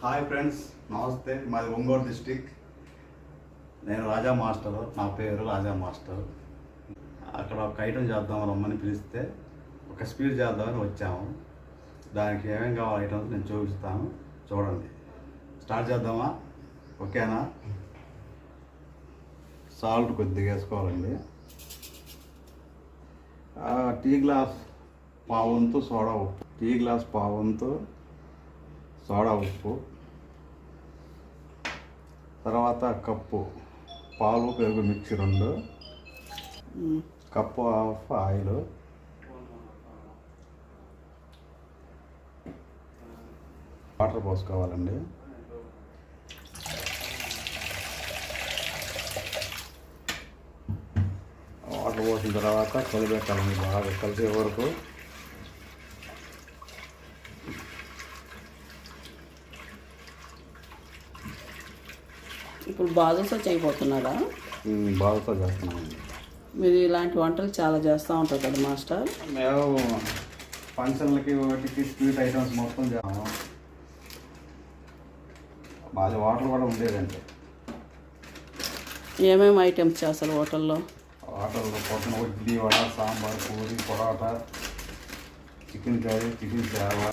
Hi friends, నమస్తే. మాది Ongole district. నేను రాజా మాస్టర్. నా పేరు రాజా మాస్టర్. అక్కడ ఒక ఐటమ్ చేద్దాం రమ్మని పిలిస్తే ఒక స్పీడ్ చేద్దామని వచ్చాము. దానికి ఏమేమి కావాలి ఐటమ్స్ నేను చూపిస్తాను, చూడండి. స్టార్ట్ చేద్దామా? ఓకేనా? సాల్ట్ కొద్దిగా వేసుకోవాలండి. టీ గ్లాస్ పావంతు సోడా ఉప్పు, టీ గ్లాస్ పావంతు సోడా ఉప్పు, తర్వాత కప్పు పాలు పెరుగు మిక్సీ 2, కప్పు ఆఫ్ ఆయిల్, వాటర్ పోసుకోవాలండి. వాటర్ పోసిన తర్వాత కలిపెట్టాలండి, బాగా కలిసే వరకు. ఇప్పుడు బాదుషా చేయబోతున్నారా? బాదుషా చేస్తున్నామండి. మీరు ఇలాంటి వంటలు చాలా చేస్తూ ఉంటారు కదా మాస్టర్? మేము ఫంక్షన్లకి వాటికి స్వీట్ ఐటమ్స్ మొత్తం చేస్తాము. మాది వాటర్ కూడా ఉండేదండి. ఏమేమి ఐటమ్స్ చేస్తారు హోటల్లో? హోటల్లో పొద్దున idli, vada, sambar, puri, parotta, chicken curry, chicken సేవ,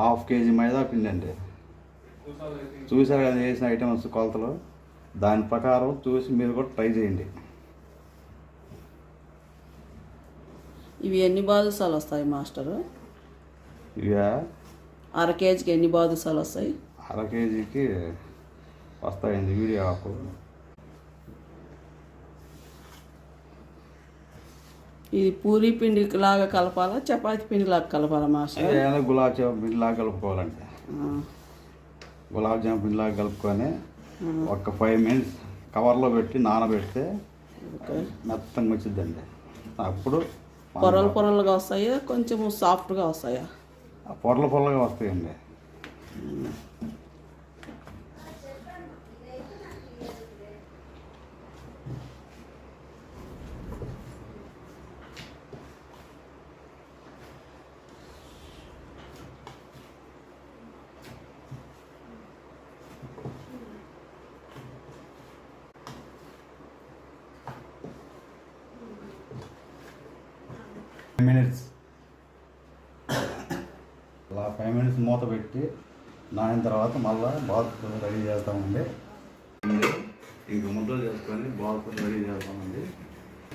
½ కేజీ మైదా పిండి అండి. చూసారు కదా చేసిన ఐటమ్స్ కొలతలు, దాని ప్రకారం చూసి మీరు కూడా ట్రై చేయండి. ఇవి ఎన్ని బాదుషాలు వస్తాయి మాస్టరు? ఇక ½ కేజీకి ఎన్ని బాదుషాలు వస్తాయి? ½ కేజీకి వస్తాయండి. వీడియో ఆకు ఇది పూరి పిండి లాగా కలపాలా, చపాతి పిండి లాగా కలపాలా మాస్టర్? ఏదైనా గులాబ్ జామ్ పిండిలాగా కలుపుకోవాలండి. గులాబ్ జామ్ పిండిలాగా కలుపుకొని ఒక 5 మినిట్స్ కవర్లో పెట్టి నానబెడితే మెత్తంగా వచ్చిందండి. అప్పుడు పొరలు పొరలుగా వస్తాయా, కొంచెం సాఫ్ట్గా వస్తాయా? పొరలు పొరలుగా వస్తాయండి. అలా 5 మినిట్స్ మూత పెట్టి నానిన తర్వాత మళ్ళీ బాతు రెడీ చేస్తామండి. ఇంక ముద్దలు చేసుకొని బాతు రెడీ చేస్తామండి.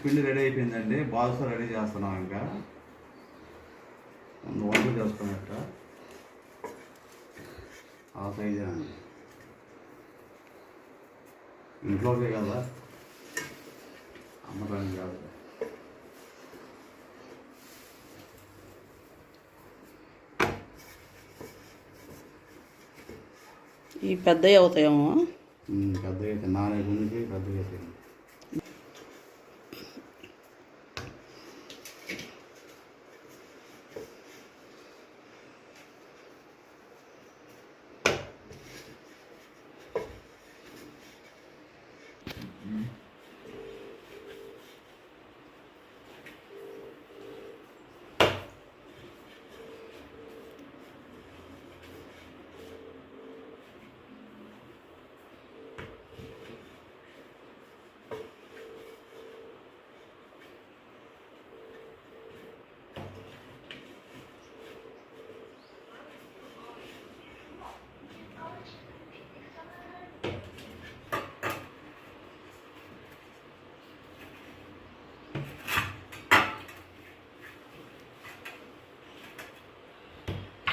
పిండి రెడీ అయిపోయిందండి, బాతు రెడీ చేస్తున్నాం. ఇంకా వంటలు చేసుకున్నట్ట ఆ సైజే అండి. ఇంట్లోకే కదా, అమ్మడానికి కాదు. ఈ పెద్దవి అవుతాయేమో. పెద్దగా అయితే నానే గుంజి పెద్దగా అయితే.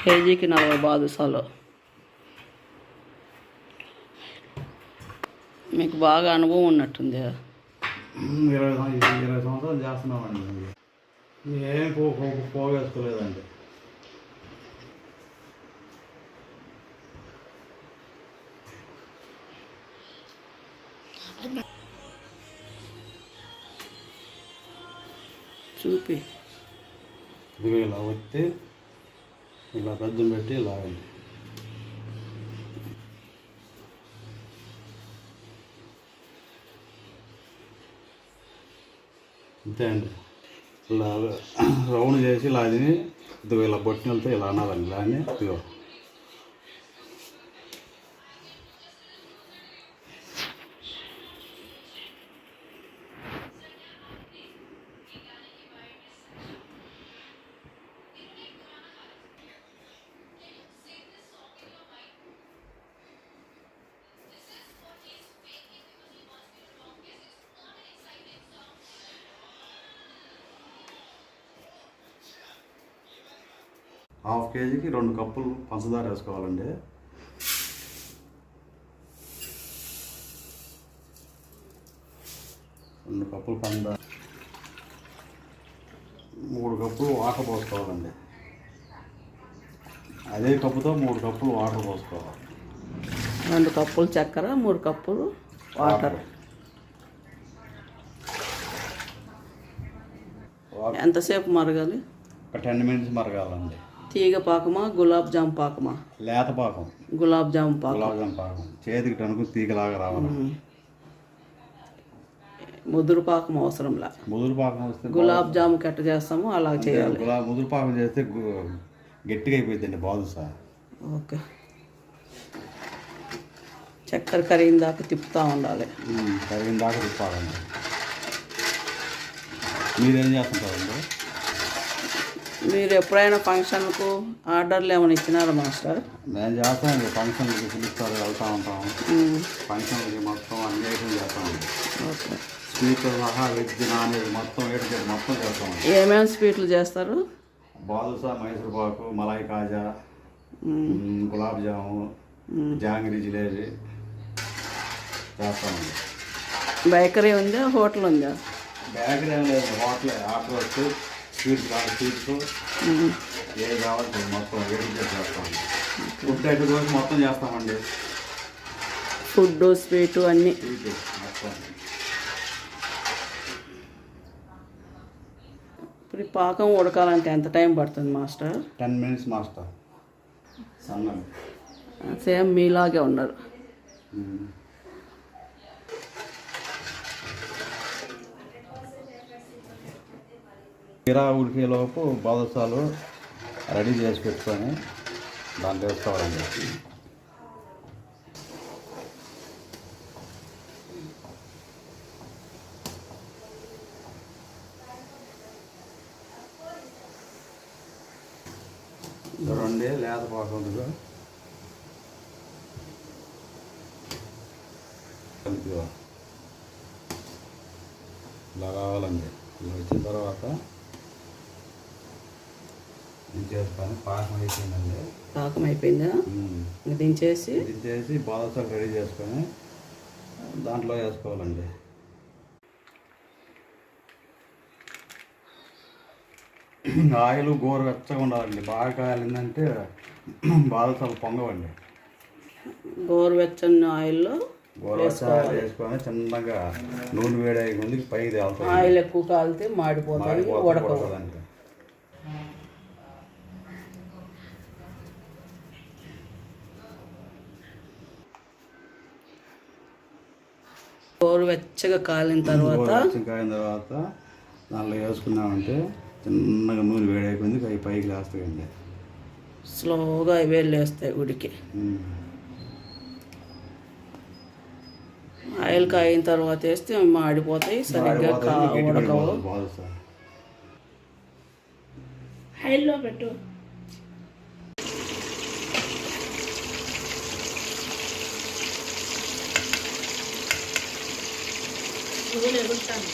కేజీకి 40 బాదుషాలు. మీకు బాగా అనుభవం ఉన్నట్టుంది. 20 సంవత్సరాలు చేస్తున్నామండి. ఏం పోగేసుకోలేదండి. చూపి ఇదిగో ఇలా వచ్చి ఇలా రజ్జం పెట్టి లాగండి. అంతే అండి. ఇలా రౌండ్ చేసి ఇలా అది ఇదిగో ఇలా బొట్టినలతో ఇలా అనాలండి. ఇలా అని ఇదిగో ½ కేజీకి 2 కప్పులు పంచదార వేసుకోవాలండి. రెండు కప్పులు పంచదార, 3 కప్పులు వాటర్ పోసుకోవాలండి. అదే కప్పుతో 3 కప్పులు వాటర్ పోసుకోవాలి. 2 కప్పులు చక్కెర, 3 కప్పులు వాటర్. ఎంతసేపు మరగాలి? ఒక 10 మినిట్స్ మరగాలండి. తీగ పాకమా, గులాబ్ జామ్ పాకమా? లేత పాకం. గులాబ్ జామ్ పాకం. గులాబ్ జామ్ పాకం చేతికి టనుకు తీగలాగా రావాలి. ముదురు పాకం అవసరంలా. ముదురు పాకం వస్తే గులాబ్ జామ్ ఎట్ట చేస్తామో అలా చేయాలి. ముదురు పాకం చేస్తే గట్టిగా అయిపోతుందండి బాదుషా. ఓకే. చక్కెర కరిగిన దాకా తిప్పుతూ ఉండాలి. కరిగిన దాకా తిప్పాలండి. మీరేం చేస్తుంటారండి? మీరు ఎప్పుడైనా ఫంక్షన్కు ఆర్డర్లు ఏమైనా ఇచ్చినారా మాస్టర్? మేము చేస్తామండి. ఫంక్షన్లకి పిలుస్తారు, వెళ్తూ ఉంటాం. ఫంక్షన్లకి మొత్తం అన్ని ఐటమ్ చేస్తామండి. ఓకే. స్వీట్లు సహా వెజ్ నాన్ వెజ్ మొత్తం మొత్తం చేస్తామండి. ఏమేమి స్వీట్లు చేస్తారు? బాదుషా, మైసూర్ పాకు, మలాయి కాజా, గులాబ్ జాము, జాంగిరీ, జిలేబీ చేస్తామండి. బేకరీ ఉందా, హోటల్ ఉందా? బేకరీ ఏం లేదు, హోటలే. ఆర్డర్ వస్తే స్వీట్స్ ఏది కావాలి మొత్తం చేస్తామండి. ఫుడ్ ఐటమ్ కోసం మొత్తం చేస్తామండి. ఫుడ్, స్వీటు అన్నీ. స్వీట్ మొత్తం. ఇప్పుడు ఈ పాకం ఉడకాలంటే ఎంత టైం పడుతుంది మాస్టర్? 10 minutes master. సన్నగా సేమ్ మీలాగే ఉన్నారు. తీరా ఉడికేలోపు బాదుషాలు రెడీ చేసి పెట్టుకొని దాంట్లో వేసుకోవాలండి. చూడండి లేత పాకుంటుందో ఇలా రావాలండి. ఇలా వచ్చిన తర్వాత దించేసుకొని పాకం అయిపోయిందండి. పాకం అయిపోయిందా? దించేసి బాదుషాలు రెడీ చేసుకొని దాంట్లో వేసుకోవాలండి. ఆయిల్ గోరువెచ్చగా ఉండాలండి. బాగా కాయాలంటే బాదుషాలు పొంగవండి. గోరువెచ్చని ఆయిల్లో వేసుకొని చిన్నగా నూనె వేడి అయ్యే ముందుకి పైకి తేలుతుంది. ఆయిల్ ఎక్కువ కాలితే మాడిపోతాయి, ఉడకదండి. గోరువెచ్చగా కాలిన తర్వాత దాంట్లో వేసుకున్నామంటే చిన్నగా నూనె వేడి అయిపోయింది, పైకి లేస్తాయండి. స్లోగా వేళ్ళు వేస్తాయి ఉడికి. ఆయిల్ కాయిన తర్వాత వేస్తే మాడిపోతాయి, సరిగ్గా ఉడకవు. హైలో పెట్టు. ఎగురుతాను.